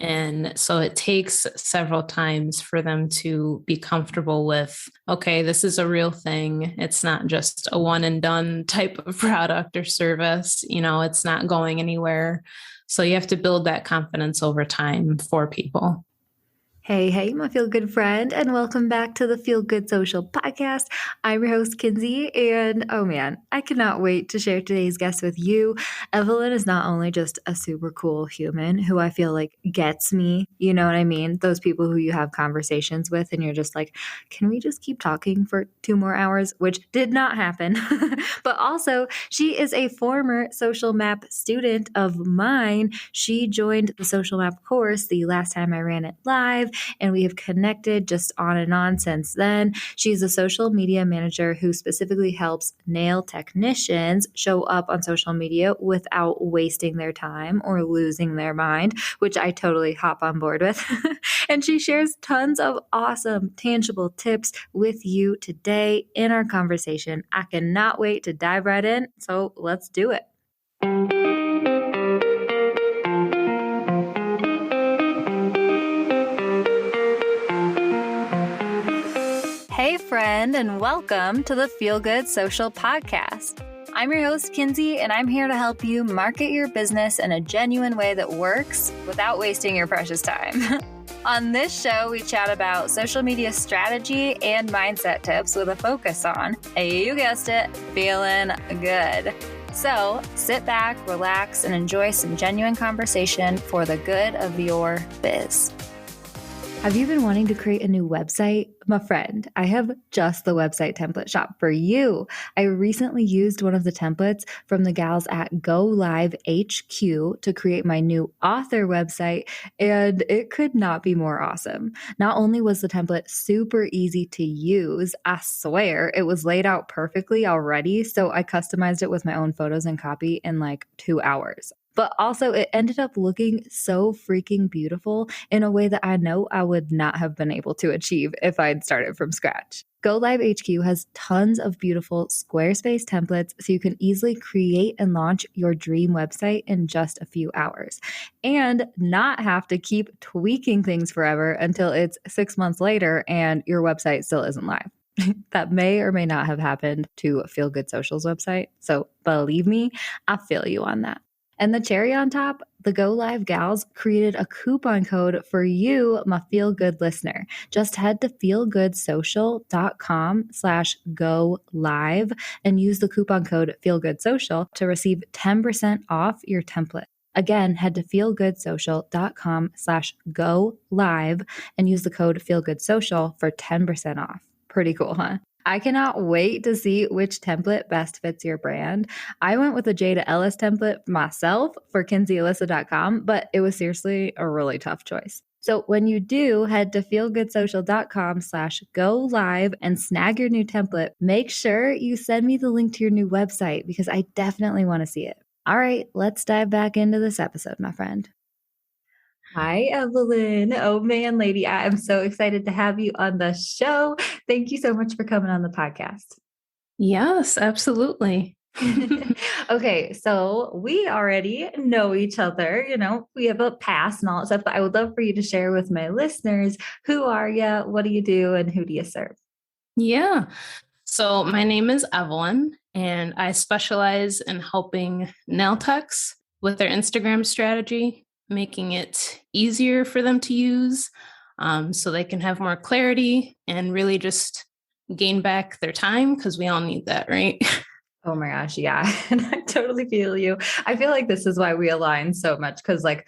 And so it takes several times for them to be comfortable with, okay, this is a real thing. It's not just a one and done type of product or service. It's not going anywhere. So you have to build that confidence over time for people. Hey, hey, my feel good friend, and welcome back to the Feel Good Social podcast. I'm your host, Kinsey, and oh man, I cannot wait to share today's guest with you. Evelyn is not only just a super cool human who I feel like gets me, you know what I mean? Those people who you have conversations with, and you're just like, can we just keep talking for 2 more hours? Which did not happen. But also, she is a former Social Map student of mine. She joined the Social Map course the last time I ran it live, and we have connected just on and on since then. She's a social media manager who specifically helps nail technicians show up on social media without wasting their time or losing their mind, which I totally hop on board with. And she shares tons of awesome, tangible tips with you today in our conversation. I cannot wait to dive right in, so let's do it. Hey, friend, and welcome to the Feel Good Social Podcast. I'm your host, Kinsey, and I'm here to help you market your business in a genuine way that works without wasting your precious time. On this show, we chat about social media strategy and mindset tips with a focus on, you guessed it, feeling good. So sit back, relax, and enjoy some genuine conversation for the good of your biz. Have you been wanting to create a new website? My friend, I have just the website template shop for you. I recently used one of the templates from the gals at Go Live HQ to create my new author website, and it could not be more awesome. Not only was the template super easy to use, I swear it was laid out perfectly already, so I customized it with my own photos and copy in like 2 hours. But also it ended up looking so freaking beautiful in a way that I know I would not have been able to achieve if I'd started from scratch. Go Live HQ has tons of beautiful Squarespace templates so you can easily create and launch your dream website in just a few hours and not have to keep tweaking things forever until it's 6 months later and your website still isn't live. That may or may not have happened to Feel Good Social's website. So believe me, I feel you on that. And the cherry on top, the Go Live gals created a coupon code for you, my Feel Good listener. Just head to feelgoodsocial.com/go live and use the coupon code feelgoodsocial to receive 10% off your template. Again, head to feelgoodsocial.com/go live and use the code feelgoodsocial for 10% off. Pretty cool, huh? I cannot wait to see which template best fits your brand. I went with the Jada Ellis template myself for KinseyAlyssa.com, but it was seriously a really tough choice. So when you do, head to feelgoodsocial.com/go live and snag your new template. Make sure you send me the link to your new website because I definitely want to see it. All right, let's dive back into this episode, my friend. Hi, Evelyn. Oh man, lady, I am so excited to have you on the show. Thank you so much for coming on the podcast. Yes, absolutely. Okay, so we already know each other, we have a past and all that stuff, but I would love for you to share with my listeners, who are you, what do you do, and who do you serve? Yeah. So my name is Evelyn, and I specialize in helping nail techs with their Instagram strategy, making it easier for them to use so they can have more clarity and really just gain back their time because we all need that, right? Oh my gosh, yeah. And I totally feel you. I feel like this is why we align so much because like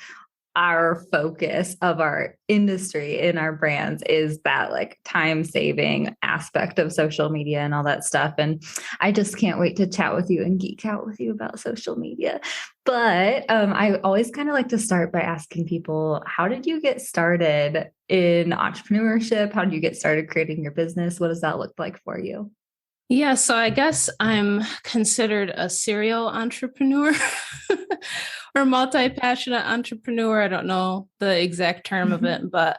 our focus of our industry in our brands is that like time saving aspect of social media and all that stuff. And I just can't wait to chat with you and geek out with you about social media. But I always kind of like to start by asking people, how did you get started in entrepreneurship? How did you get started creating your business? What does that look like for you? Yeah, so I guess I'm considered a serial entrepreneur or multi-passionate entrepreneur. I don't know the exact term of it, but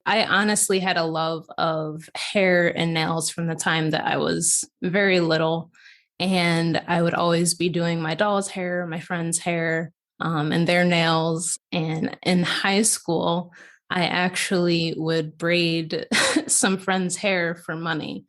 I honestly had a love of hair and nails from the time that I was very little. And I would always be doing my doll's hair, my friend's hair. and their nails. And in high school, I actually would braid some friends' hair for money.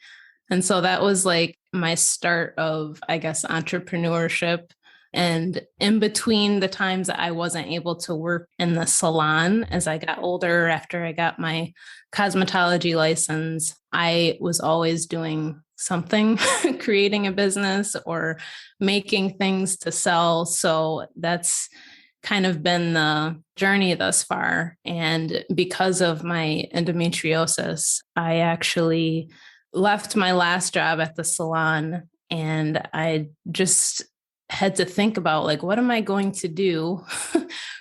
And so that was like my start of, I guess, entrepreneurship. And in between the times that I wasn't able to work in the salon as I got older, after I got my cosmetology license, I was always doing something, creating a business or making things to sell. So that's kind of been the journey thus far. And because of my endometriosis, I actually left my last job at the salon, and I just had to think about, like, what am I going to do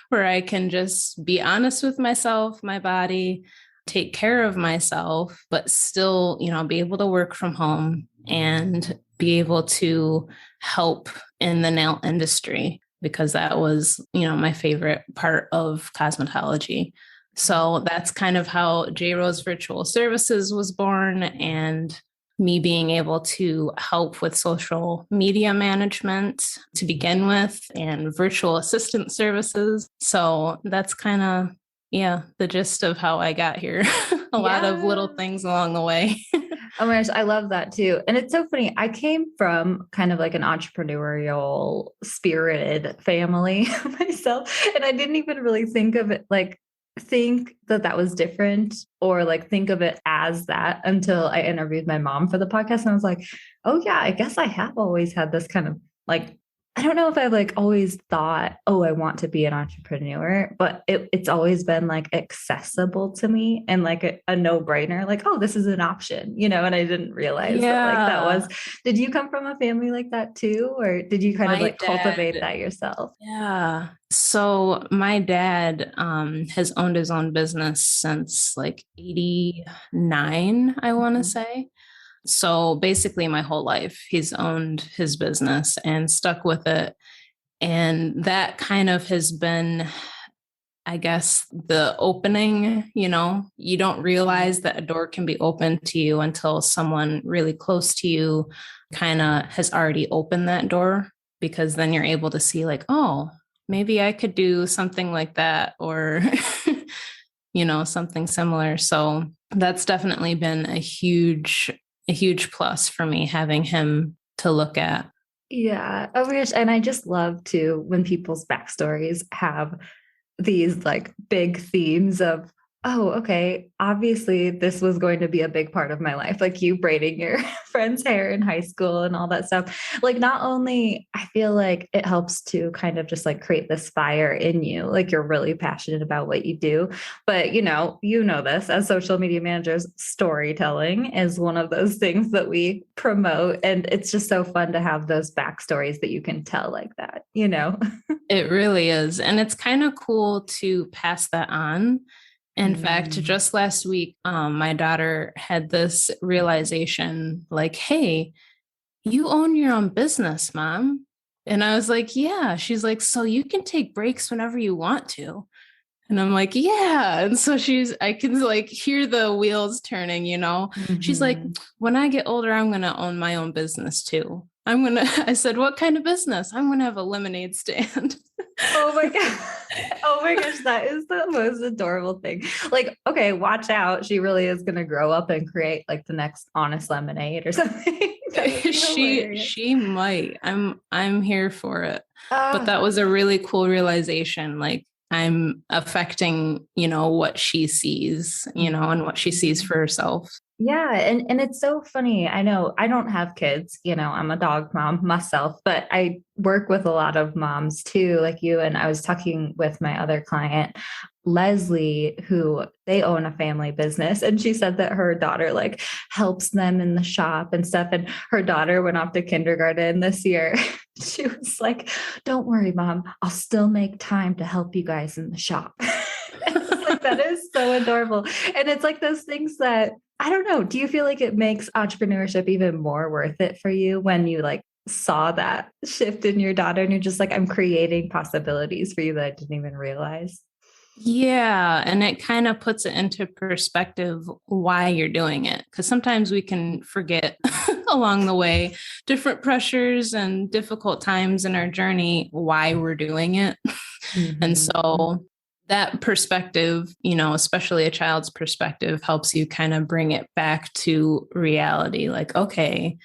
where I can just be honest with myself, my body, take care of myself, but still, be able to work from home and be able to help in the nail industry, because that was, my favorite part of cosmetology. So that's kind of how J Rose Virtual Services was born, and me being able to help with social media management to begin with and virtual assistant services. So that's kind of, the gist of how I got here. A lot of little things along the way. Oh my gosh, I love that too. And it's so funny. I came from kind of like an entrepreneurial spirited family myself, and I didn't even really think of it think that was different or think of it as that until I interviewed my mom for the podcast. And I was like, oh yeah, I guess I have always had this kind of I don't know if I've always thought, oh, I want to be an entrepreneur, but it's always been accessible to me and a no-brainer, oh, this is an option, and I didn't realize that was, did you come from a family like that too? Or did you kind of cultivate that yourself? Yeah. So my dad has owned his own business since 89, I want to say. So basically my whole life, he's owned his business and stuck with it. And that kind of has been, I guess, the opening. You don't realize that a door can be opened to you until someone really close to you kind of has already opened that door, because then you're able to see oh, maybe I could do something like that, or, something similar. So that's definitely been a huge plus for me, having him to look at. Yeah. Oh my gosh. And I just love to when people's backstories have these big themes of, oh, okay, obviously this was going to be a big part of my life. You braiding your friend's hair in high school and all that stuff. Not only I feel it helps to kind of just create this fire in you, you're really passionate about what you do, but you know this as social media managers, storytelling is one of those things that we promote. And it's just so fun to have those backstories that you can tell like that, It really is. And it's kind of cool to pass that on. In fact, just last week, my daughter had this realization hey, you own your own business, Mom. And I was like, yeah. She's like, so you can take breaks whenever you want to. And I'm like, yeah. And so I can hear the wheels turning, She's like, when I get older, I'm going to own my own business too. I said, what kind of business? I'm going to have a lemonade stand. Oh my God. Oh my gosh. That is the most adorable thing. Okay, watch out. She really is going to grow up and create the next Honest Lemonade or something. She might. I'm here for it. But that was a really cool realization. I'm affecting, what she sees, and what she sees for herself. Yeah. And it's so funny. I know I don't have kids, I'm a dog mom myself, but I work with a lot of moms too, like you. And I was talking with my other client, Leslie, who they own a family business. And she said that her daughter helps them in the shop and stuff. And her daughter went off to kindergarten this year. She was like, don't worry, Mom, I'll still make time to help you guys in the shop. That is so adorable. And it's those things that, I don't know, do you feel it makes entrepreneurship even more worth it for you when you saw that shift in your daughter and you're just I'm creating possibilities for you that I didn't even realize? Yeah. And it kind of puts it into perspective why you're doing it. Because sometimes we can forget along the way, different pressures and difficult times in our journey, why we're doing it. And so that perspective, especially a child's perspective, helps you kind of bring it back to reality. Like, okay,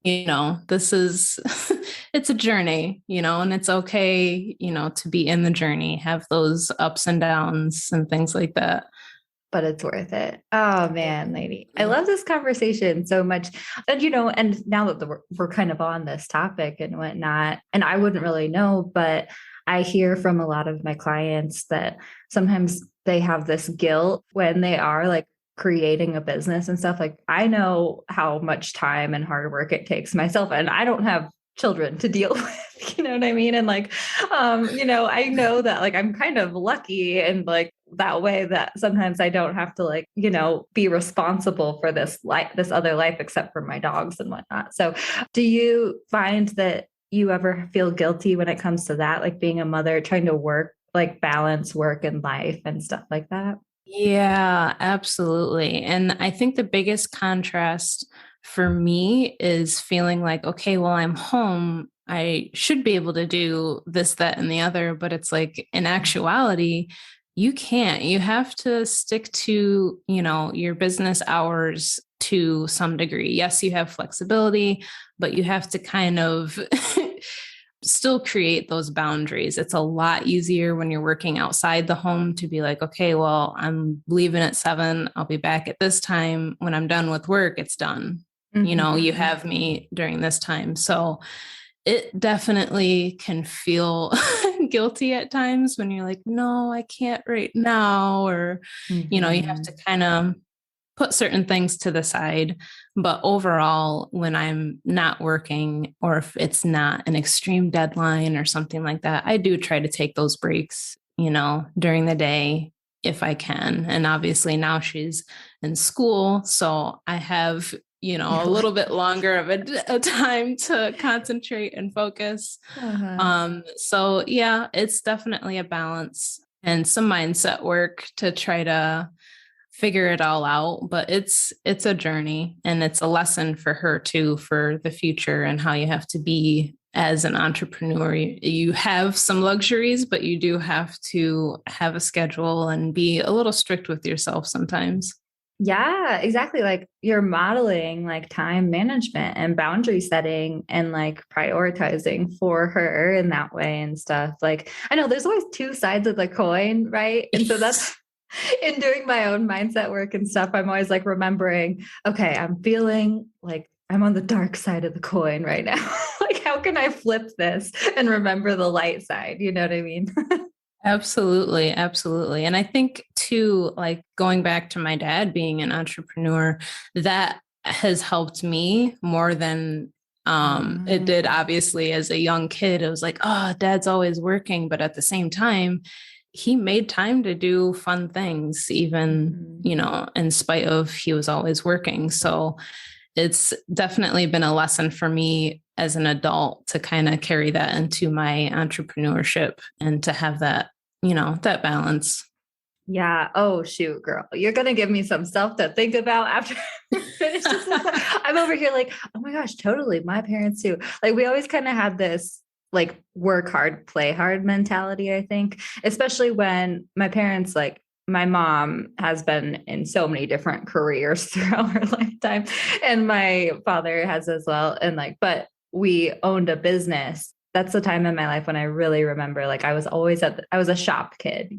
this is, it's a journey, and it's okay, to be in the journey, have those ups and downs and things like that. But it's worth it. Oh man, lady. I love this conversation so much. And, and now that we're kind of on this topic and whatnot, and I wouldn't really know, but I hear from a lot of my clients that sometimes they have this guilt when they are like creating a business and stuff. Like, I know how much time and hard work it takes myself, and I don't have children to deal with, you know what I mean? And like, I know that like, I'm kind of lucky and like that way that sometimes I don't have to like, be responsible for this other life, except for my dogs and whatnot. So do you find that you ever feel guilty when it comes to that? Like being a mother, trying to work, like balance work and life and stuff like that? Yeah, absolutely. And I think the biggest contrast for me is feeling like, okay, well, I'm home. I should be able to do this, that, and the other. But it's like, in actuality, you can't. You have to stick to, your business hours to some degree. Yes, you have flexibility, but you have to kind of still create those boundaries. It's a lot easier when you're working outside the home to be like, okay, well, I'm leaving at 7. I'll be back at this time. When I'm done with work, it's done. You have me during this time. So it definitely can feel guilty at times when you're like, no, I can't right now. Or, you have to kind of put certain things to the side. But overall, when I'm not working, or if it's not an extreme deadline or something like that, I do try to take those breaks, during the day if I can. And obviously now she's in school, so I have, a little bit longer of a time to concentrate and focus. So yeah, it's definitely a balance and some mindset work to try to figure it all out, but it's a journey, and it's a lesson for her too, for the future and how you have to be as an entrepreneur. You have some luxuries, but you do have to have a schedule and be a little strict with yourself sometimes. Yeah, exactly. Like you're modeling like time management and boundary setting and like prioritizing for her in that way and stuff. Like, I know there's always two sides of the coin, right? And so that's in doing my own mindset work and stuff, I'm always like remembering, okay, I'm feeling like I'm on the dark side of the coin right now. Like, how can I flip this and remember the light side? You know what I mean? Absolutely. Absolutely. And I think too, like going back to my dad being an entrepreneur, that has helped me more than it did obviously as a young kid. It was like, oh, dad's always working. But at the same time, he made time to do fun things, even, in spite of he was always working. So it's definitely been a lesson for me as an adult to kind of carry that into my entrepreneurship and to have that, that balance. Yeah. Oh, shoot, girl. You're going to give me some stuff to think about after we finish this. I'm over here like, oh my gosh, totally. My parents too. Like we always kind of had this like work hard, play hard mentality, I think, especially when my parents, like my mom has been in so many different careers throughout her lifetime, and my father has as well. And like, but we owned a business. That's the time in my life when I really remember, like I was always I was a shop kid,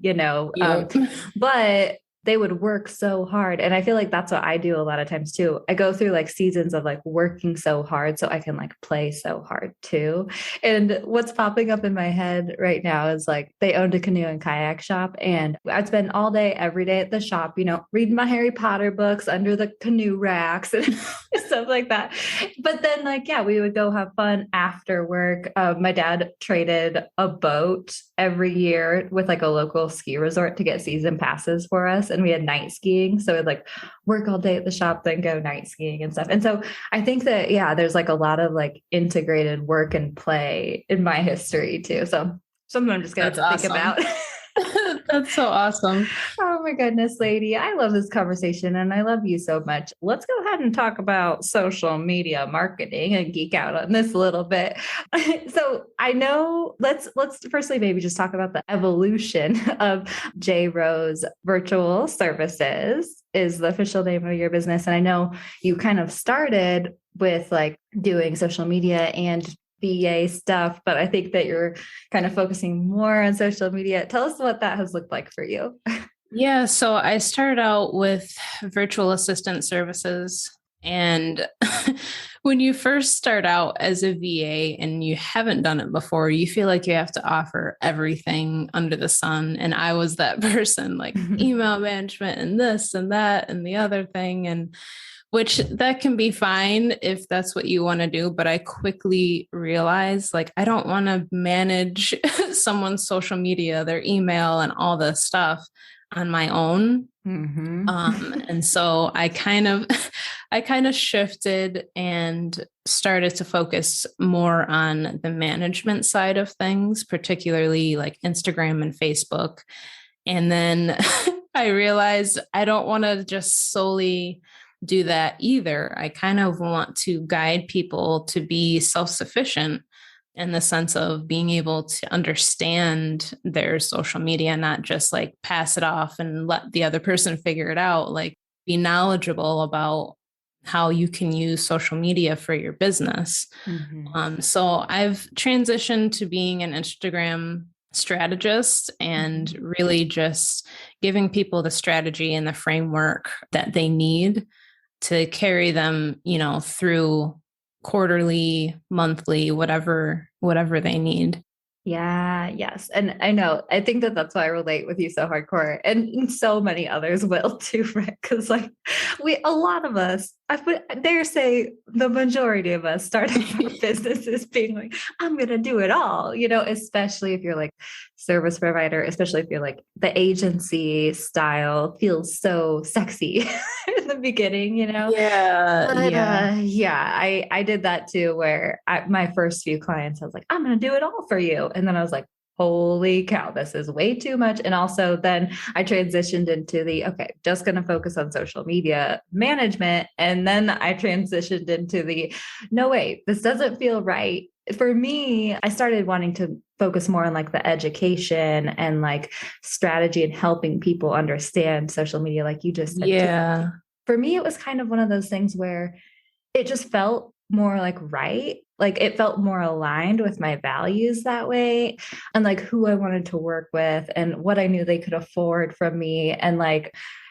but they would work so hard. And I feel like that's what I do a lot of times too. I go through like seasons of like working so hard so I can like play so hard too. And what's popping up in my head right now is like they owned a canoe and kayak shop, and I'd spend all day, every day at the shop, reading my Harry Potter books under the canoe racks and stuff like that. But then like, yeah, we would go have fun after work. My dad traded a boat every year with like a local ski resort to get season passes for us. And we had night skiing. So we'd like work all day at the shop, then go night skiing and stuff. And so I think that, yeah, there's like a lot of like integrated work and play in my history too. So something I'm just going to think about. That's so awesome. Oh my goodness, lady. I love this conversation and I love you so much. Let's go ahead and talk about social media marketing and geek out on this a little bit. So I know let's firstly maybe just talk about the evolution of J Rose Virtual Services is the official name of your business. And I know you kind of started with like doing social media and VA stuff, but I think that you're kind of focusing more on social media. Tell us what that has looked like for you. Yeah, so I started out with virtual assistant services. And when you first start out as a VA and you haven't done it before, you feel like you have to offer everything under the sun. And I was that person, like email management and this and that and the other thing. And which that can be fine if that's what you want to do. But I quickly realized like, I don't want to manage someone's social media, their email and all this stuff on my own. Mm-hmm. And so I kind of shifted and started to focus more on the management side of things, particularly like Instagram and Facebook. And then I realized I don't want to just solely do that either. I kind of want to guide people to be self-sufficient in the sense of being able to understand their social media, not just like pass it off and let the other person figure it out, like be knowledgeable about how you can use social media for your business. Mm-hmm. So I've transitioned to being an Instagram strategist and really just giving people the strategy and the framework that they need to carry them, through quarterly, monthly, whatever they need. Yeah, yes. And I know, I think that that's why I relate with you so hardcore and so many others will too, right? Because like a lot of us, I dare say the majority of us starting our businesses being like, I'm going to do it all, especially if you're like service provider, especially if you're like the agency style feels so sexy in the beginning, Yeah. But Yeah. I did that too, where my first few clients, I was like, I'm going to do it all for you. And then I was like, holy cow, this is way too much. And also then I transitioned into okay, just going to focus on social media management. And then I transitioned into no, wait, this doesn't feel right. For me, I started wanting to focus more on like the education and like strategy and helping people understand social media, like you just said. Yeah. For me, it was kind of one of those things where it just felt more like right. Like it felt more aligned with my values that way and like who I wanted to work with and what I knew they could afford from me. And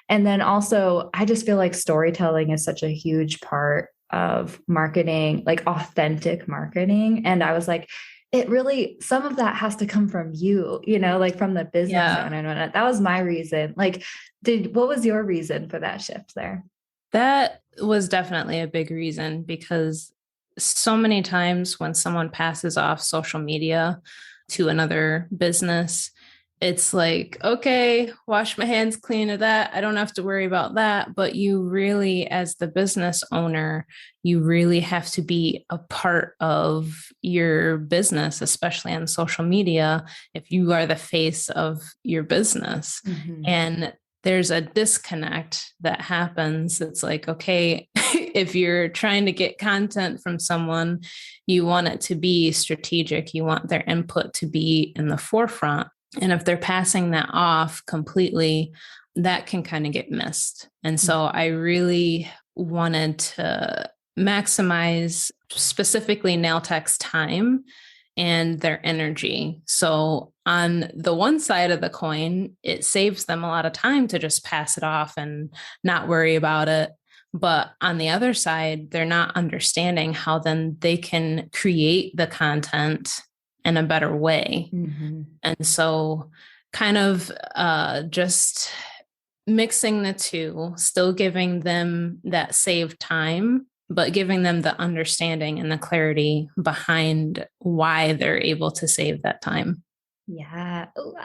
then also, I just feel like storytelling is such a huge part of marketing, like authentic marketing. And I was like, some of that has to come from you, like from the business owner. And that was my reason. Like, what was your reason for that shift there? That was definitely a big reason because so many times when someone passes off social media to another business, it's like, okay, wash my hands clean of that. I don't have to worry about that. But you really, as the business owner, you really have to be a part of your business, especially on social media, if you are the face of your business. Mm-hmm. And there's a disconnect that happens. It's like, okay, if you're trying to get content from someone, you want it to be strategic. You want their input to be in the forefront. And if they're passing that off completely, that can kind of get missed. And so I really wanted to maximize specifically nail tech's time and their energy. So on the one side of the coin, it saves them a lot of time to just pass it off and not worry about it. But on the other side, they're not understanding how then they can create the content in a better way. Mm-hmm. And so kind of just mixing the two, still giving them that saved time, but giving them the understanding and the clarity behind why they're able to save that time. Yeah. Oh,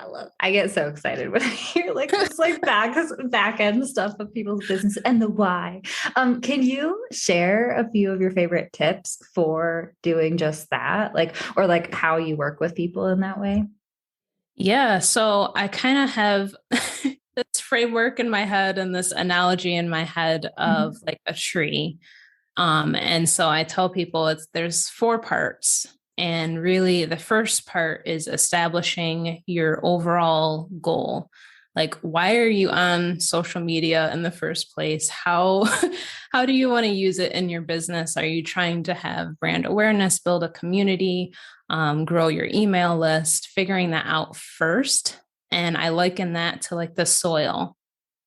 I get so excited when I hear like this like back end stuff of people's business and the why. Can you share a few of your favorite tips for doing just that? Like, or like how you work with people in that way? Yeah. So I kind of have this framework in my head and this analogy in my head of Mhm. like a tree. And so I tell people there's four parts. And really the first part is establishing your overall goal. Like, why are you on social media in the first place? How how do you want to use it in your business? Are you trying to have brand awareness, build a community, grow your email list, figuring that out first? And I liken that to like the soil.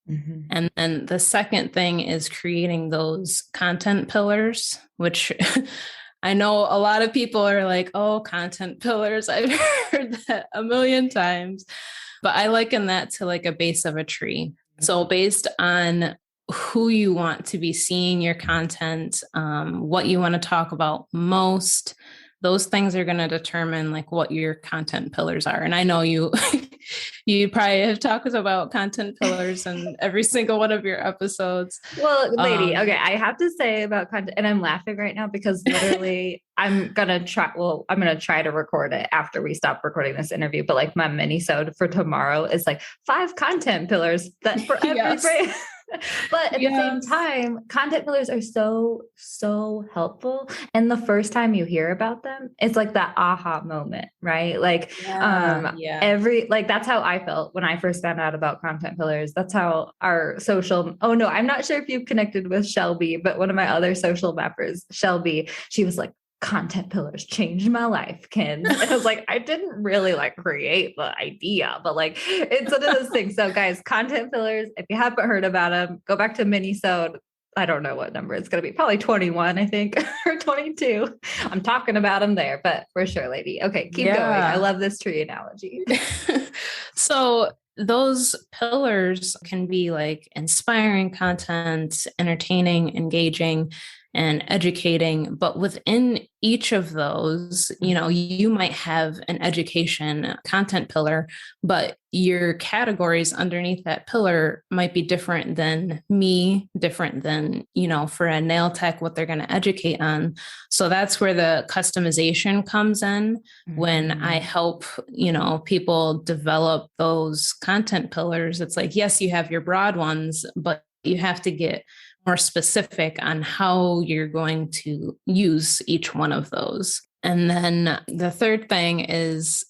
Mhm. And then the second thing is creating those content pillars, which I know a lot of people are like, oh, content pillars. I've heard that a million times, but I liken that to like a base of a tree. So, based on who you want to be seeing your content, what you want to talk about most, those things are going to determine like what your content pillars are. And I know you you probably have talked about content pillars in every single one of your episodes. Well, lady, Um, okay, I have to say about content, and I'm laughing right now because literally I'm gonna try to record it after we stop recording this interview. But like my mini-sode for tomorrow is like 5 content pillars that for every yes. brand. But at the same Yes. time, content pillars are so helpful. And the first time you hear about them, it's like that aha moment, right? Like Yeah. Yeah. that's how I felt when I first found out about content pillars. That's how our social, oh no, I'm not sure if you've connected with Shelby, but one of my other social mappers, Shelby, she was like, content pillars changed my life, Ken. And I was like, I didn't really like create the idea, but like it's one of those things. So guys, content pillars, if you haven't heard about them, go back to mini-sode. I don't know what number it's going to be. Probably 21, I think, or 22. I'm talking about them there, but for sure, lady. Okay, keep going. I Yeah. love this tree analogy. So those pillars can be like inspiring content, entertaining, engaging, and educating. But within each of those, you might have an education content pillar, but your categories underneath that pillar might be different than me, different than, for a nail tech, what they're going to educate on. So that's where the customization comes in when I help, people develop those content pillars. It's like, yes, you have your broad ones, but you have to get more specific on how you're going to use each one of those. And then the third thing is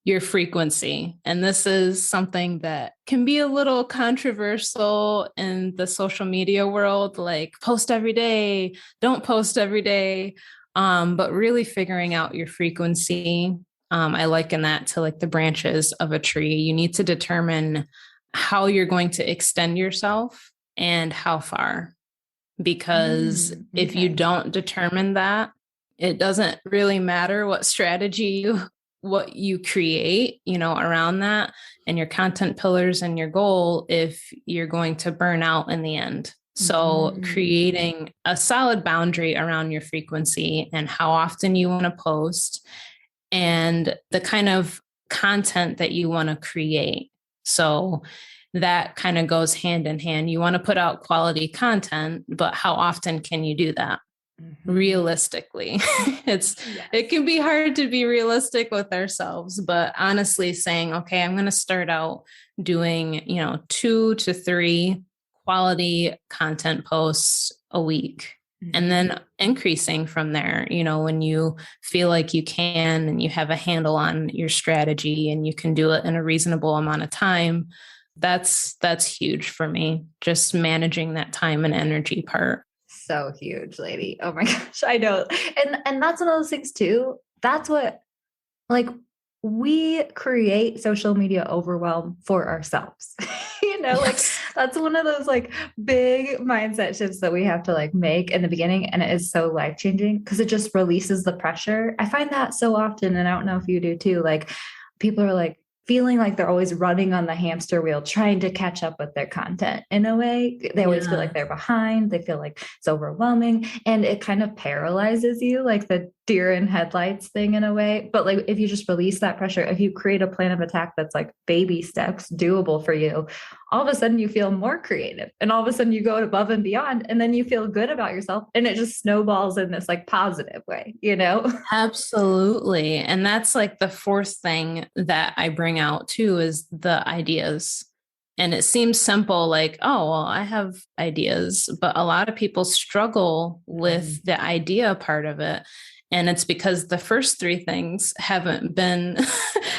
your frequency. And this is something that can be a little controversial in the social media world, like post every day, don't post every day. But really figuring out your frequency. I liken that to like the branches of a tree. You need to determine how you're going to extend yourself and how far. Because if you Okay. don't determine that, it doesn't really matter what you create, around that and your content pillars and your goal if you're going to burn out in the end. So creating a solid boundary around your frequency and how often you want to post and the kind of content that you want to create. So that kind of goes hand in hand. You want to put out quality content, but how often can you do that? Realistically, it can be hard to be realistic with ourselves, but honestly saying, okay, I'm going to start out doing, 2 to 3 quality content posts a week and then increasing from there, when you feel like you can and you have a handle on your strategy and you can do it in a reasonable amount of time. That's huge for me, just managing that time and energy part. So huge, lady. Oh my gosh, I know. And that's one of those things too. That's what, like, we create social media overwhelm for ourselves. Like that's one of those like big mindset shifts that we have to like make in the beginning. And it is so life-changing because it just releases the pressure. I find that so often, and I don't know if you do too, like people are like feeling like they're always running on the hamster wheel, trying to catch up with their content in a way. They always feel like they're behind. They feel like it's overwhelming and it kind of paralyzes you. Like the deer in headlights thing in a way. But like, if you just release that pressure, if you create a plan of attack that's like baby steps doable for you, all of a sudden you feel more creative, and all of a sudden you go above and beyond, and then you feel good about yourself, and it just snowballs in this like positive way, you know? Absolutely. And that's like the fourth thing that I bring out too is the ideas. And it seems simple, like, oh, well, I have ideas, but a lot of people struggle with the idea part of it. And it's because the first three things haven't been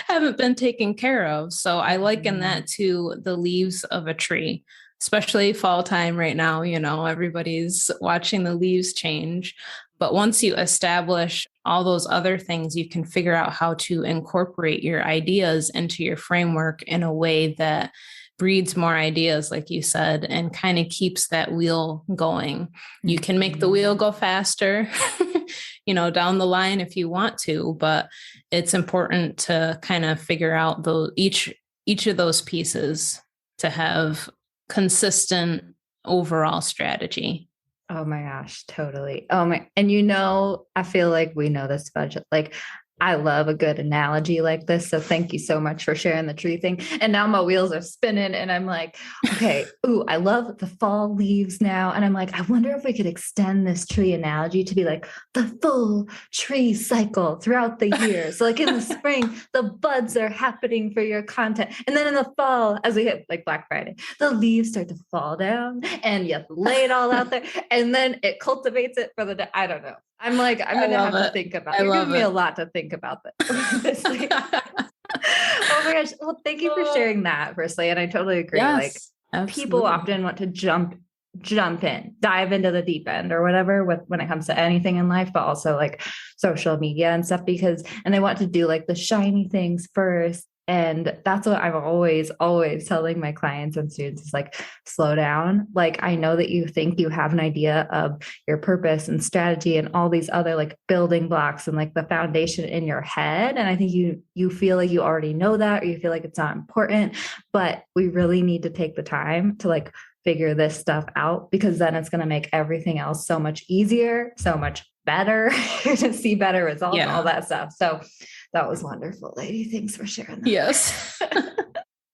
haven't been taken care of. So I liken that to the leaves of a tree, especially fall time right now. You know, everybody's watching the leaves change. But once you establish all those other things, you can figure out how to incorporate your ideas into your framework in a way that breeds more ideas, like you said, and kind of keeps that wheel going. You can make the wheel go faster, you know, down the line if you want to, but it's important to kind of figure out each of those pieces to have consistent overall strategy. Oh my gosh, totally. Oh my, and you know, I feel like we know this budget. Like, I love a good analogy like this. So thank you so much for sharing the tree thing. And now my wheels are spinning and I'm like, okay, ooh, I love the fall leaves now. And I'm like, I wonder if we could extend this tree analogy to be like the full tree cycle throughout the year. So like in the spring, the buds are happening for your content. And then in the fall, as we hit like Black Friday, the leaves start to fall down and you have to lay it all out there. And then it cultivates it for I don't know. I'm like, I'm going to have to think about it. You're giving me a lot to think about this. Oh my gosh. Well, thank you for sharing that, firstly. And I totally agree. Yes, like absolutely. People often want to jump in, dive into the deep end or whatever when it comes to anything in life, but also like social media and stuff and they want to do like the shiny things first. And that's what I'm always telling my clients and students is like, slow down. Like, I know that you think you have an idea of your purpose and strategy and all these other like building blocks and like the foundation in your head. And I think you feel like you already know that, or you feel like it's not important, but we really need to take the time to like figure this stuff out, because then it's going to make everything else so much easier, so much better. You're to see better results, all that stuff. So that was wonderful, lady. Thanks for sharing that. Yes.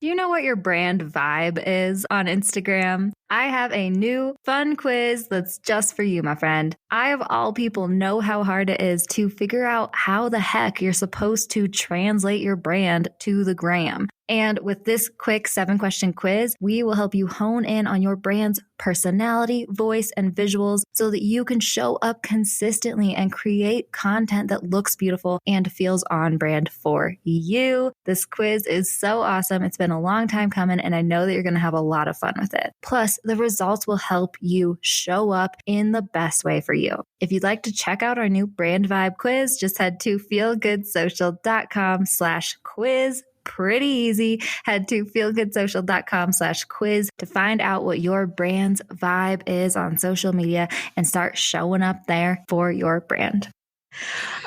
Do you know what your brand vibe is on Instagram? I have a new fun quiz that's just for you, my friend. I, of all people, know how hard it is to figure out how the heck you're supposed to translate your brand to the gram. And with this quick 7-question quiz, we will help you hone in on your brand's personality, voice, and visuals so that you can show up consistently and create content that looks beautiful and feels on brand for you. This quiz is so awesome. It's been a long time coming, and I know that you're going to have a lot of fun with it. Plus, the results will help you show up in the best way for you. If you'd like to check out our new brand vibe quiz, just head to feelgoodsocial.com/quiz. Pretty easy. Head to feelgoodsocial.com/quiz to find out what your brand's vibe is on social media and start showing up there for your brand.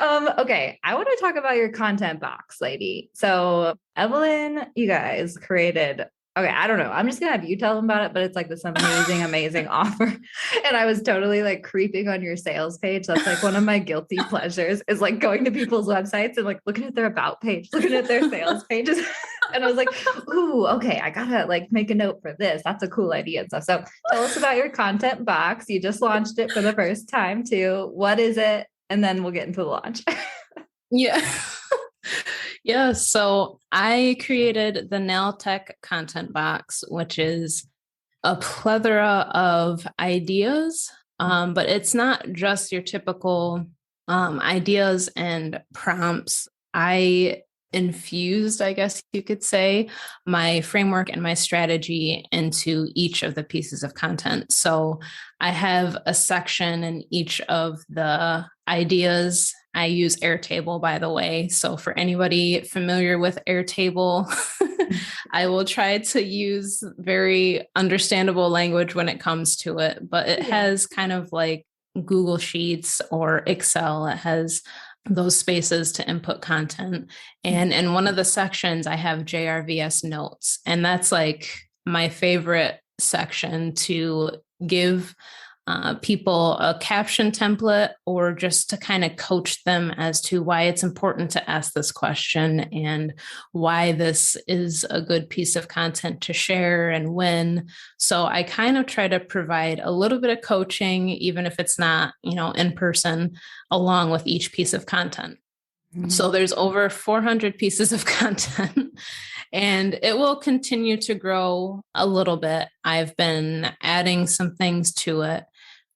Okay. I want to talk about your content box, lady. So Evelyn, you guys created, okay, I don't know. I'm just going to have you tell them about it, but it's like this amazing offer. And I was totally like creeping on your sales page. That's like one of my guilty pleasures is like going to people's websites and like looking at their about page, looking at their sales pages. And I was like, ooh, okay, I gotta like make a note for this. That's a cool idea and stuff. So tell us about your content box. You just launched it for the first time too. What is it? And then we'll get into the launch. Yeah. Yeah. So I created the Nail Tech content box, which is a plethora of ideas. But it's not just your typical ideas and prompts. I infused, I guess you could say, my framework and my strategy into each of the pieces of content. So I have a section in each of the ideas. I use Airtable, by the way. So for anybody familiar with Airtable, I will try to use very understandable language when it comes to it, but it has kind of like Google Sheets or Excel. It has those spaces to input content. And in one of the sections, I have JRVS notes. And that's like my favorite section to give people a caption template, or just to kind of coach them as to why it's important to ask this question and why this is a good piece of content to share and when. So I kind of try to provide a little bit of coaching, even if it's not, in person, along with each piece of content. Mm-hmm. So there's over 400 pieces of content. And it will continue to grow a little bit. I've been adding some things to it,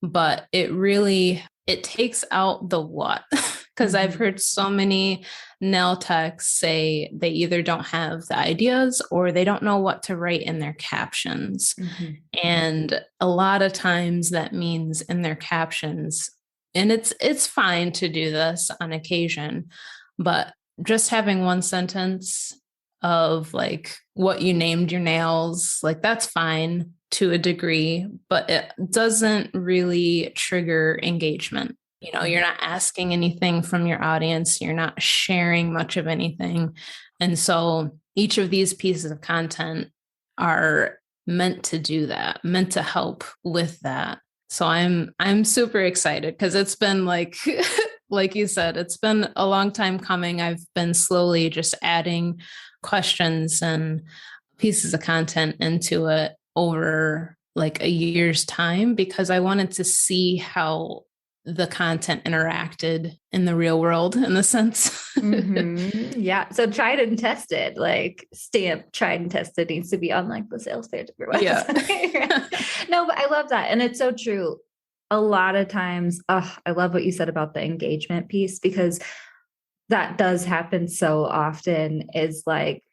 but it takes out the what, because I've heard so many nail techs say they either don't have the ideas or they don't know what to write in their captions. Mm-hmm. And a lot of times that means in their captions, and it's fine to do this on occasion, but just having one sentence of like what you named your nails, like that's fine to a degree, but it doesn't really trigger engagement. You're not asking anything from your audience. You're not sharing much of anything. And so each of these pieces of content are meant to do that, meant to help with that. So I'm super excited because it's been like you said, it's been a long time coming. I've been slowly just adding questions and pieces of content into it over like a year's time, because I wanted to see how the content interacted in the real world, in the sense. Mm-hmm. Yeah. So tried and tested, like stamp tried and tested needs to be on like the sales page of your website. Yeah. No, but I love that. And it's so true. A lot of times, I love what you said about the engagement piece, because that does happen so often, is like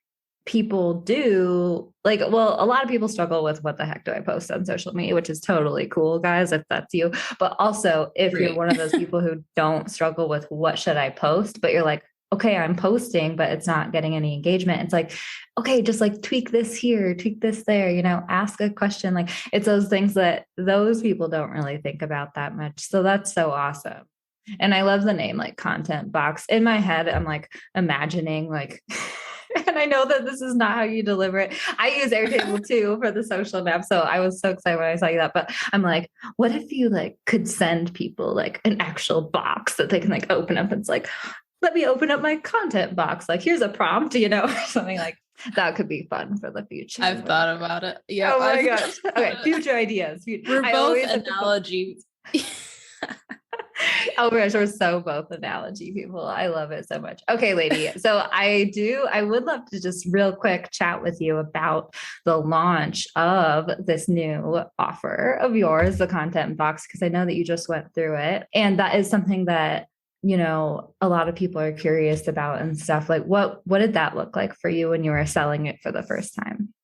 people do like, well, a lot of people struggle with what the heck do I post on social media, which is totally cool, guys, if that's you. But also if you're one of those people who don't struggle with what should I post, but you're like, okay, I'm posting, but it's not getting any engagement. It's like, okay, just like tweak this here, tweak this there, ask a question. Like it's those things that those people don't really think about that much. So that's so awesome. And I love the name, like content box. In my head, I'm like imagining like, and I know that this is not how you deliver it. I use Airtable too for the social map. So I was so excited when I saw you that, but I'm like, what if you like could send people like an actual box that they can like open up? It's like, let me open up my content box. Like, here's a prompt, or something like that could be fun for the future. I've thought about it. Yeah. Oh my gosh. Okay. Future ideas. We're both analogy. Oh my gosh, we're so both analogy people. I love it so much. Okay, lady. So I would love to just real quick chat with you about the launch of this new offer of yours, the content box, because I know that you just went through it. And that is something that, a lot of people are curious about and stuff. Like what did that look like for you when you were selling it for the first time?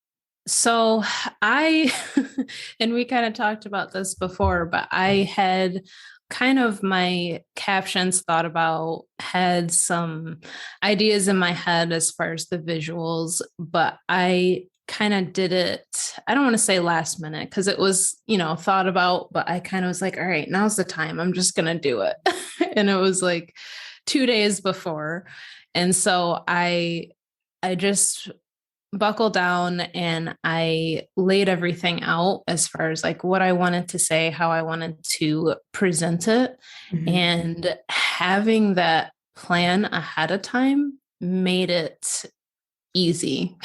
So and we kind of talked about this before, but I had kind of my captions thought about, had some ideas in my head as far as the visuals, but I kind of did it, I don't want to say last minute, because it was, thought about, but I kind of was like, all right, now's the time. I'm just going to do it. And it was like 2 days before. And so I just buckled down and I laid everything out as far as like what I wanted to say, how I wanted to present it. Mm-hmm. And having that plan ahead of time made it easy.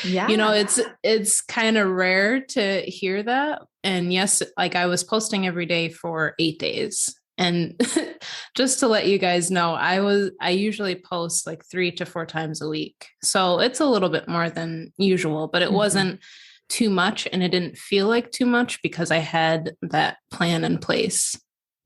Yeah. It's kind of rare to hear that. And yes, like I was posting every day for 8 days. And just to let you guys know, I usually post like 3 to 4 times a week. So it's a little bit more than usual, but it wasn't too much. And it didn't feel like too much because I had that plan in place.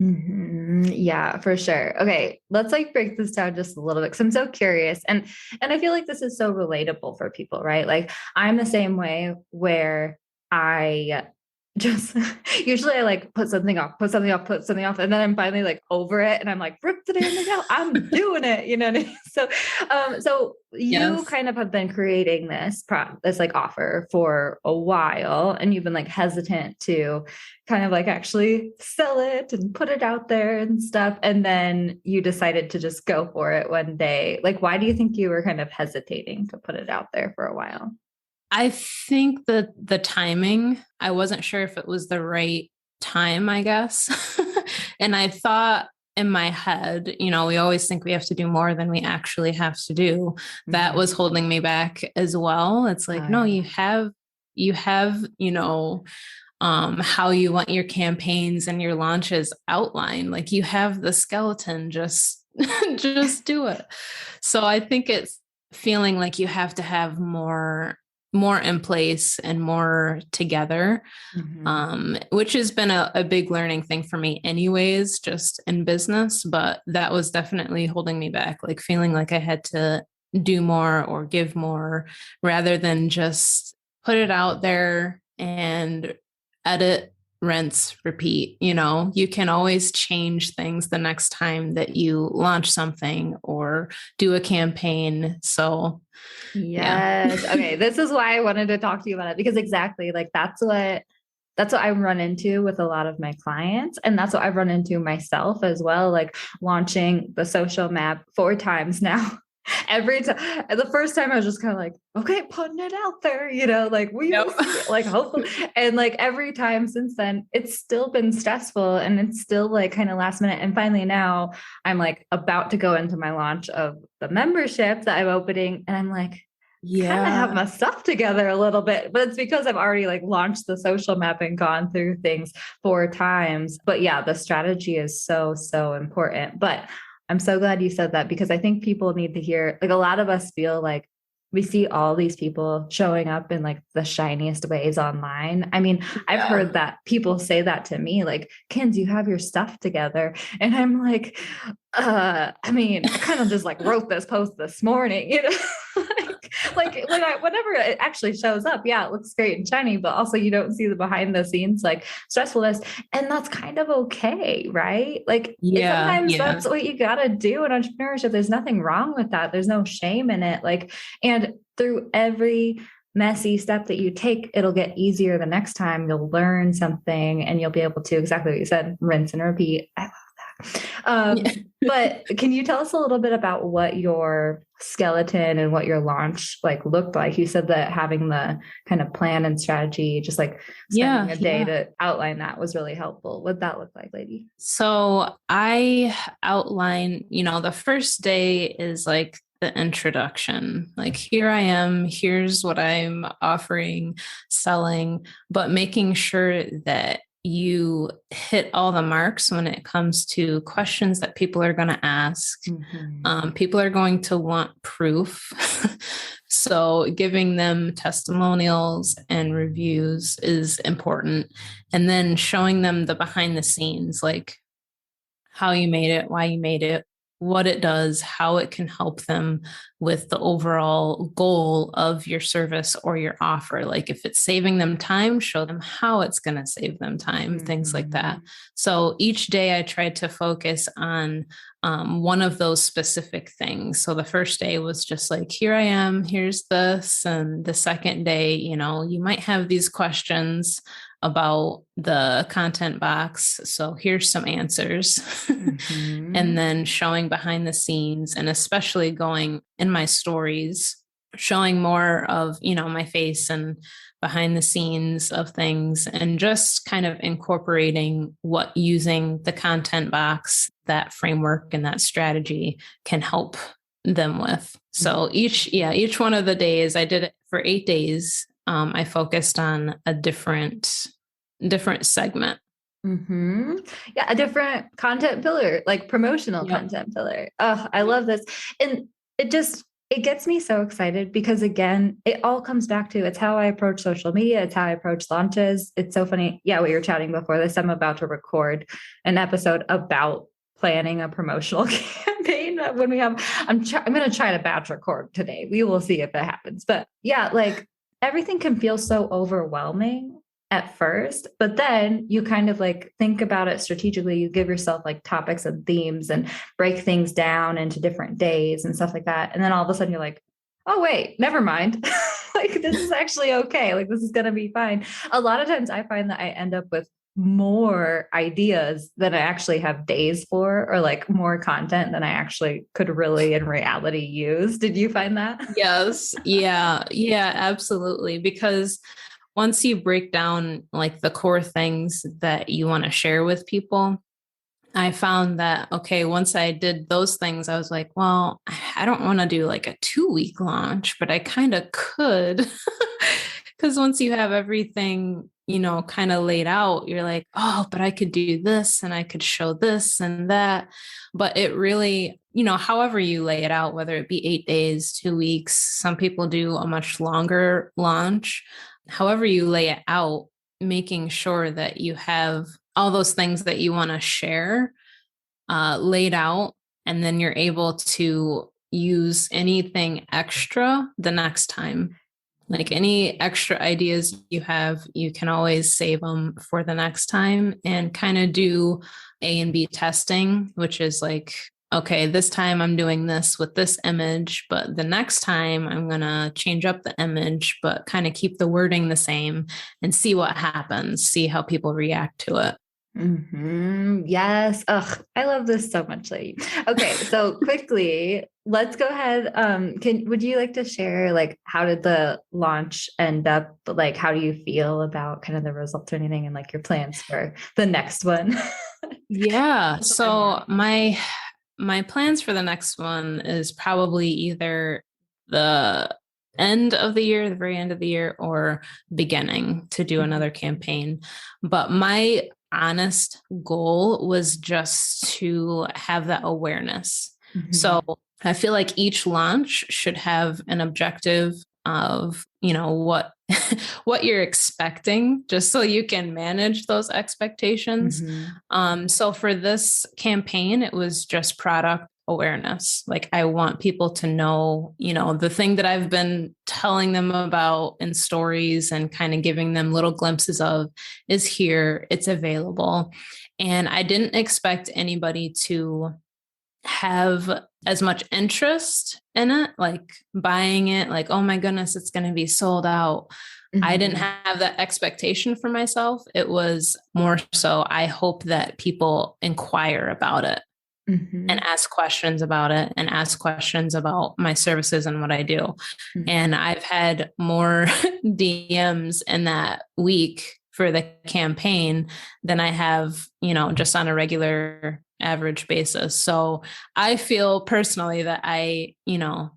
Mm-hmm. Yeah, for sure. Okay. Let's like break this down just a little bit, because I'm so curious. And I feel like this is so relatable for people, right? Like I'm the same way, where I just usually I like put something off, and then I'm finally like over it, and I'm like, rip the damn thing out. I'm doing it. You know what I mean? So you kind of have been creating this like offer for a while, and you've been like hesitant to kind of like actually sell it and put it out there and stuff. And then you decided to just go for it one day. Like, why do you think you were kind of hesitating to put it out there for a while? I think that the timing, I wasn't sure if it was the right time, I guess. And I thought in my head, you know, we always think we have to do more than we actually have to do. That was holding me back as well. It's like, no, you have, you know, how you want your campaigns and your launches outlined. Like you have the skeleton, just just do it. So I think it's feeling like you have to have more in place and more together, which has been a big learning thing for me anyways, just in business. But that was definitely holding me back, like feeling like I had to do more or give more rather than just put it out there and edit, rinse, repeat. You know, you can always change things the next time that you launch something or do a campaign. So yes. Yeah. Okay. This is why I wanted to talk to you about it, because exactly like that's what I run into with a lot of my clients. And that's what I've run into myself as well. Like launching the social map 4 times now. Every time, the first time I was just kind of like, okay, putting it out there, you know, like we will see it, like hopefully. And like every time since then, it's still been stressful and it's still like kind of last minute. And finally now I'm like about to go into my launch of the membership that I'm opening. And I'm like, kind of have my stuff together a little bit, but it's because I've already like launched the social map and gone through things 4 times. But yeah, the strategy is so, so important. But I'm so glad you said that, because I think people need to hear, like a lot of us feel like we see all these people showing up in like the shiniest ways online. I mean, I've heard that people say that to me, like, Kinsey, you have your stuff together. And I'm like, I mean, I kind of just like wrote this post this morning, you know, like whenever it actually shows up, yeah, it looks great and shiny, but also you don't see the behind the scenes, like stressfulness. And that's kind of okay. Right. Like sometimes that's what you got to do in entrepreneurship. There's nothing wrong with that. There's no shame in it. Like, and through every messy step that you take, it'll get easier the next time. You'll learn something and you'll be able to, exactly what you said, rinse and repeat. I love that. But can you tell us a little bit about what your skeleton and what your launch like looked like? You said that having the kind of plan and strategy, just like spending a day to outline that was really helpful. What'd that look like, lady? So I outline, you know, the first day is like the introduction, like here I am, here's what I'm offering, selling, but making sure that you hit all the marks when it comes to questions that people are going to ask. People are going to want proof. So giving them testimonials and reviews is important. And then showing them the behind the scenes, like how you made it, why you made it, what it does, how it can help them with the overall goal of your service or your offer. Like if it's saving them time, show them how it's going to save them time, things like that. So each day I tried to focus on one of those specific things. So the first day was just like, here I am, here's this. And the second day, you know, you might have these questions about the content box. So here's some answers. And then showing behind the scenes, and especially going in my stories, showing more of, you know, my face and behind the scenes of things, and just kind of incorporating what using the content box, that framework and that strategy can help them with. So each one of the days, I did it for 8 days. I focused on a different segment. Yeah, a different content pillar, like promotional content pillar. Oh, I love this. And it gets me so excited because, again, it all comes back to, it's how I approach social media. It's how I approach launches. It's so funny. Yeah, we were chatting before this. I'm about to record an episode about planning a promotional campaign when we have, I'm going to try to batch record today. We will see if it happens. But yeah, like everything can feel so overwhelming at first, but then you kind of like think about it strategically. You give yourself like topics and themes and break things down into different days and stuff like that. And then all of a sudden you're like, oh, wait, never mind. Like, this is actually okay. Like, this is going to be fine. A lot of times I find that I end up with more ideas than I actually have days for, or like more content than I actually could really in reality use. Did you find that? Yes. Yeah, absolutely. Because once you break down like the core things that you want to share with people, I found that, okay, once I did those things, I was like, well, I don't want to do like a 2-week launch, but I kind of could. Because once you have everything, kind of laid out, you're like, oh, but I could do this and I could show this and that. But it really, however you lay it out, whether it be 8 days, 2 weeks, some people do a much longer launch. However you lay it out, making sure that you have all those things that you want to share laid out, and then you're able to use anything extra the next time. Like any extra ideas you have, you can always save them for the next time and kind of do A and B testing, which is like, okay, this time I'm doing this with this image, but the next time I'm going to change up the image, but kind of keep the wording the same and see what happens, see how people react to it. Yes. Ugh, I love this so much, lady. Okay, so quickly, let's go ahead. Would you like to share like how did the launch end up? Like, how do you feel about kind of the results or anything, and like your plans for the next one? Yeah. So my plans for the next one is probably either the end of the year, the very end of the year, or beginning to do another campaign. But my honest goal was just to have that awareness. So I feel like each launch should have an objective of, what what you're expecting, just so you can manage those expectations. So for this campaign, it was just product awareness. Like, I want people to know, the thing that I've been telling them about in stories and kind of giving them little glimpses of is here, it's available. And I didn't expect anybody to have as much interest in it, like buying it, like, oh my goodness, it's going to be sold out. I didn't have that expectation for myself. It was more so, I hope that people inquire about it and ask questions about it and ask questions about my services and what I do. And I've had more DMs in that week for the campaign than I have, just on a regular average basis. So I feel personally that I,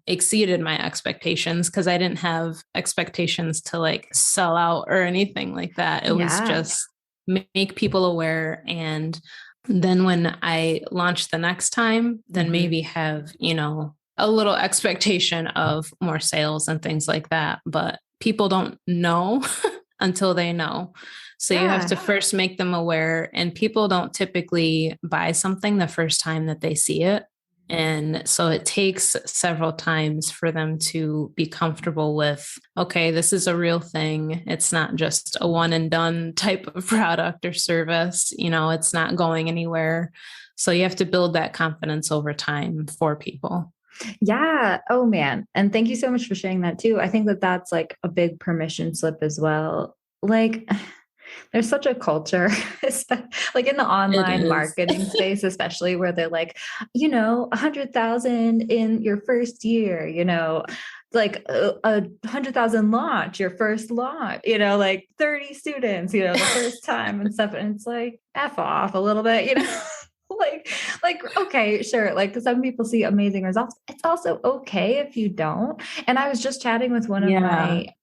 exceeded my expectations, because I didn't have expectations to like sell out or anything like that. It was just make people aware. And then when I launch the next time, then maybe have, a little expectation of more sales and things like that. But people don't know until they know. So you have to first make them aware, and people don't typically buy something the first time that they see it. And so it takes several times for them to be comfortable with, okay, this is a real thing. It's not just a one and done type of product or service. It's not going anywhere. So you have to build that confidence over time for people. Yeah. Oh man. And thank you so much for sharing that too. I think that that's like a big permission slip as well. Like, there's such a culture, like in the online marketing space, especially, where they're like, 100,000 in your first year, like a 100,000 launch, your first launch, like 30 students, the first time and stuff. And it's like, F off a little bit, like, okay, sure. Like, some people see amazing results. It's also okay if you don't. And I was just chatting with one of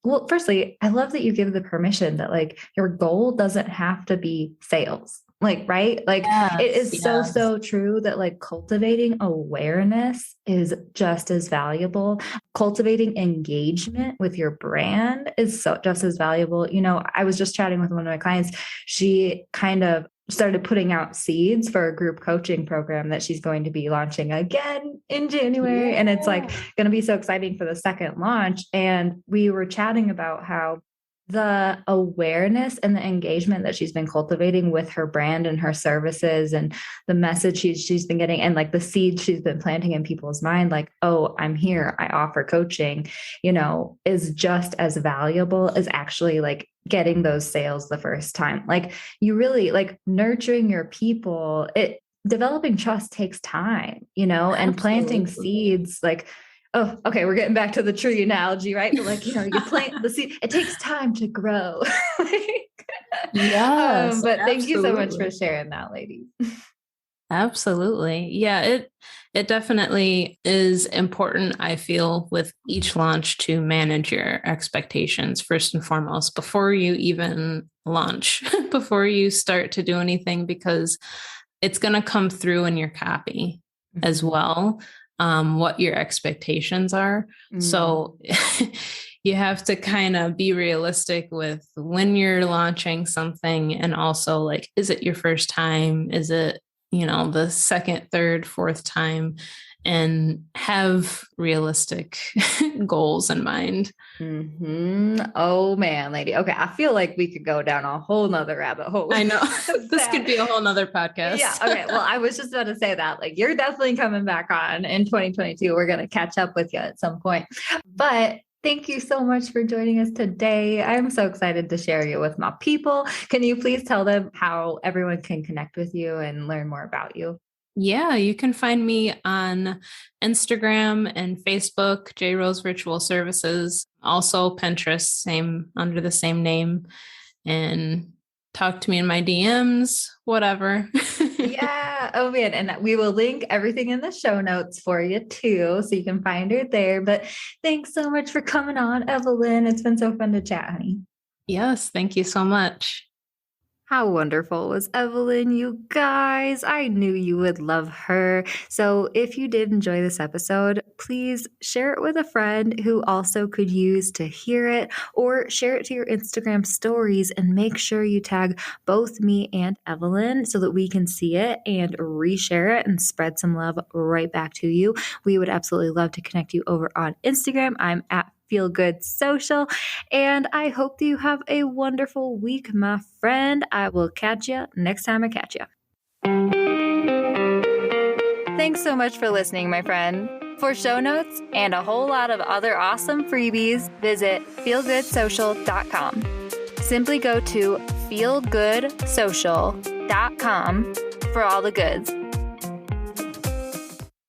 well, firstly, I love that you give the permission that like your goal doesn't have to be sales. Like, right. Like it is so true that like cultivating awareness is just as valuable. Cultivating engagement with your brand is just as valuable. I was just chatting with one of my clients. She kind of started putting out seeds for a group coaching program that she's going to be launching again in January. And it's like going to be so exciting for the second launch. And we were chatting about how the awareness and the engagement that she's been cultivating with her brand and her services and the message she's been getting, and like the seeds she's been planting in people's mind, like, oh, I'm here, I offer coaching, is just as valuable as actually like getting those sales the first time. Like, you really like nurturing your people. Developing trust takes time, and planting seeds, like, Oh, okay. We're getting back to the tree analogy, right? But like, you plant the seed, it takes time to grow. Yes, But thank you so much for absolutely. sharing that, ladies. Absolutely. Yeah, it definitely is important, I feel, with each launch to manage your expectations first and foremost before you even launch, before you start to do anything, because it's going to come through in your copy as well, what your expectations are. So you have to kind of be realistic with when you're launching something, and also like, is it your first time? Is it, the second, third, fourth time, and have realistic goals in mind. Oh man, lady. Okay. I feel like we could go down a whole nother rabbit hole. I know this could be a whole nother podcast. Yeah. Okay. Well, I was just about to say that, like, you're definitely coming back on in 2022. We're going to catch up with you at some point, but thank you so much for joining us today. I'm so excited to share you with my people. Can you please tell them how everyone can connect with you and learn more about you? Yeah, you can find me on Instagram and Facebook, J Rose Virtual Services, also Pinterest, under the same name, and talk to me in my DMs, whatever. Yeah. Oh man. And we will link everything in the show notes for you too, so you can find her there. But thanks so much for coming on, Evelyn. It's been so fun to chat, honey. Yes, thank you so much. How wonderful was Evelyn, you guys? I knew you would love her. So if you did enjoy this episode, please share it with a friend who also could use to hear it, or share it to your Instagram stories and make sure you tag both me and Evelyn so that we can see it and reshare it and spread some love right back to you. We would absolutely love to connect you over on Instagram. I'm at Feel Good Social. And I hope that you have a wonderful week, my friend. I will catch you next time I catch you. Thanks so much for listening, my friend. For show notes and a whole lot of other awesome freebies, visit feelgoodsocial.com. Simply go to feelgoodsocial.com for all the goods.